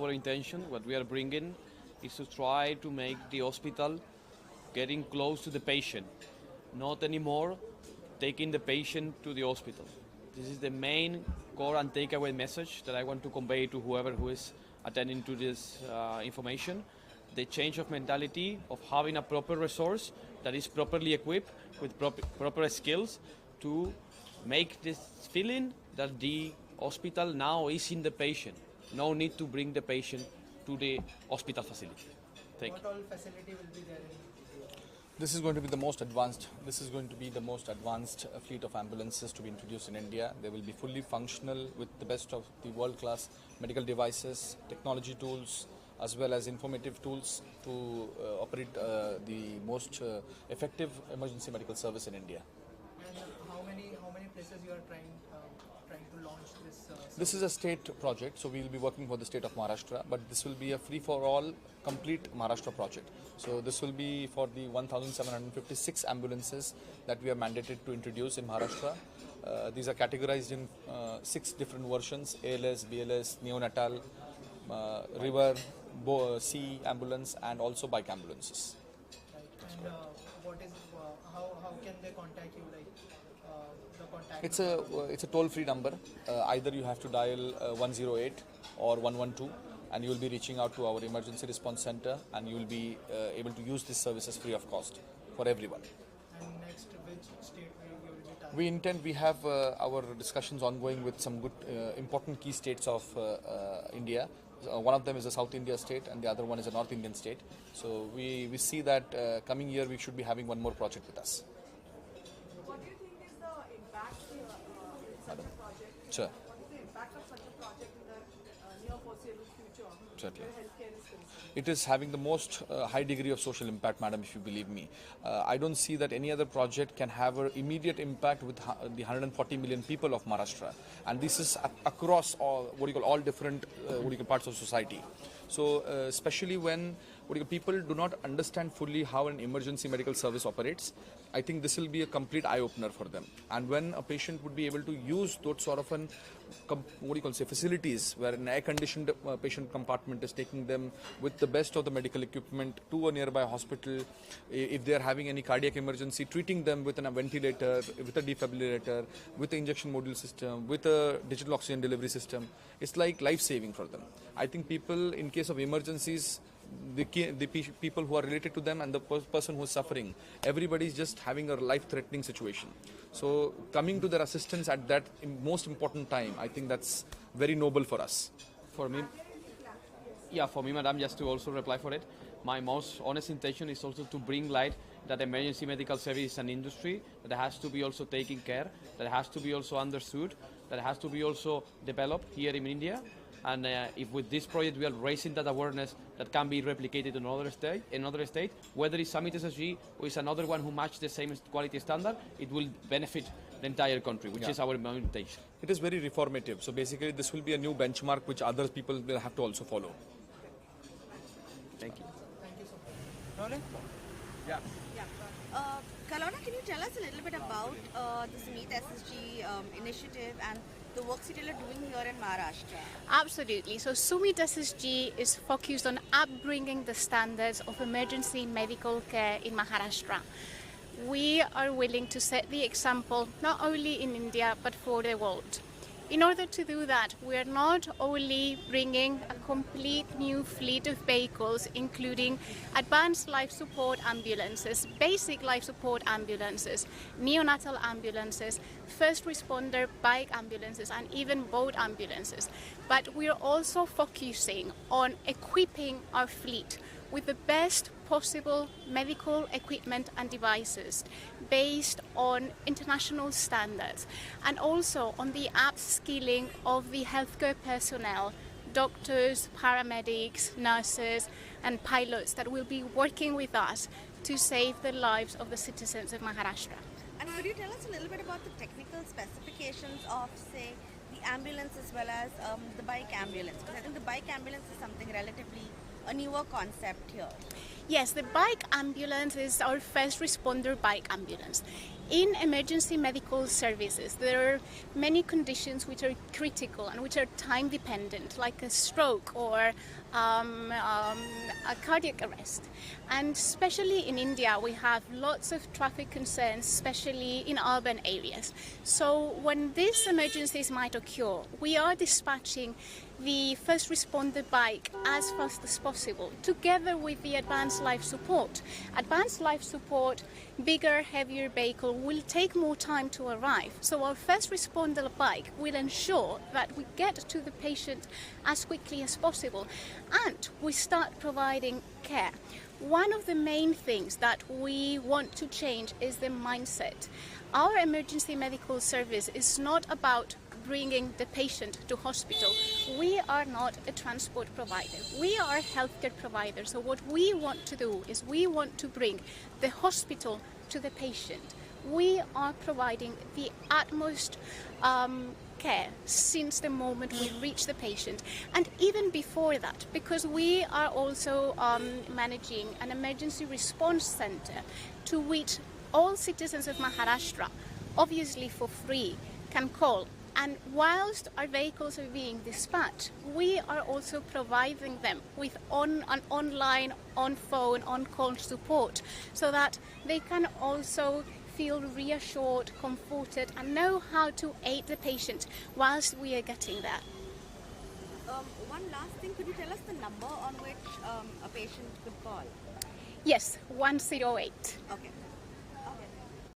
our intention, what we are bringing, is to try to make the hospital getting close to the patient, not anymore taking the patient to the hospital. This is the main core and takeaway message that I want to convey to whoever who is attending to this information. The change of mentality of having a proper resource that is properly equipped with proper skills to make this feeling that the hospital now is in the patient. No need to bring the patient to the hospital facility. Thank you. What all facility will be there in? This is going to be the most advanced. This is going to be the most advanced fleet of ambulances to be introduced in India. They will be fully functional with the best of the world-class medical devices, technology tools, as well as informative tools to operate the most effective emergency medical service in India. And how many places you are trying to launch this? This is a state project, so we will be working for the state of Maharashtra, but this will be a free-for-all, complete Maharashtra project. So this will be for the 1,756 ambulances that we are mandated to introduce in Maharashtra. These are categorized in 6 different versions: ALS, BLS, neonatal, river, sea ambulance, and also bike ambulances. Right. And what is how can they contact you? Like the contact. It's a toll-free number. Either you have to dial 108 or 112, and you will be reaching out to our emergency response center, and you will be able to use these services free of cost for everyone. And next, which state will you be targeting? We have our discussions ongoing with some good, important key states of India. One of them is a South India state, and the other one is a North Indian state. So we see that coming year we should be having one more project with us. What do you think is the impact in such a project? Sure. What is the impact of such a project in the near foreseeable future Certainly. where healthcare is concerned? It is having the most high degree of social impact, madam, if you believe me. I don't see that any other project can have an immediate impact with the 140 million people of Maharashtra. And this is across all different parts of society. So especially when people do not understand fully how an emergency medical service operates, I think this will be a complete eye-opener for them. And when a patient would be able to use those sort of facilities where an air-conditioned patient compartment is taking them with the best of the medical equipment to a nearby hospital, if they are having any cardiac emergency, treating them with a ventilator, with a defibrillator, with an injection module system, with a digital oxygen delivery system, it's like life-saving for them. I think people, in case of emergencies, the people who are related to them and the person who is suffering, everybody is just having a life-threatening situation. So coming to their assistance at that most important time, I think that's very noble for us. For me, madam, just to also reply for it, my most honest intention is also to bring light that emergency medical service is an industry that has to be also taken care, that has to be also understood, that has to be also developed here in India. And if with this project we are raising that awareness that can be replicated in another state, whether it's Sumeet SSG or it's another one who matches the same quality standard, it will benefit the entire country, which is our main intention. It is very reformative. So basically this will be a new benchmark which other people will have to also follow. Thank you. Thank you so much. Rolling? Yeah. Kalona, can you tell us a little bit about the Sumeet SSG initiative and the works that you are doing here in Maharashtra? Absolutely. So Sumeet SSG is focused on upbringing the standards of emergency medical care in Maharashtra. We are willing to set the example not only in India but for the world. In order to do that, we are not only bringing a complete new fleet of vehicles, including advanced life support ambulances, basic life support ambulances, neonatal ambulances, first responder bike ambulances, and even boat ambulances, but we are also focusing on equipping our fleet with the best possible medical equipment and devices based on international standards, and also on the upskilling of the healthcare personnel, doctors, paramedics, nurses and pilots that will be working with us to save the lives of the citizens of Maharashtra. And could you tell us a little bit about the technical specifications of, say, the ambulance as well as the bike ambulance? Because I think the bike ambulance is something relatively a newer concept here. Yes, the bike ambulance is our first responder bike ambulance. In emergency medical services, there are many conditions which are critical and which are time dependent, like a stroke or a cardiac arrest. And especially in India, we have lots of traffic concerns, especially in urban areas. So when these emergencies might occur, we are dispatching the first responder bike as fast as possible, together with the advanced life support. Advanced life support, bigger, heavier vehicle will take more time to arrive. So our first responder bike will ensure that we get to the patient as quickly as possible, and we start providing care. One of the main things that we want to change is the mindset. Our emergency medical service is not about bringing the patient to hospital. We are not a transport provider. We are a healthcare provider. So what we want to do is we want to bring the hospital to the patient. We are providing the utmost care since the moment we reach the patient, and even before that, because we are also managing an emergency response center to which all citizens of Maharashtra, obviously for free, can call. And whilst our vehicles are being dispatched, we are also providing them with an online, on-phone, on-call support, so that they can also feel reassured, comforted, and know how to aid the patient whilst we are getting there. One last thing, could you tell us the number on which a patient could call? Yes, 108. Okay.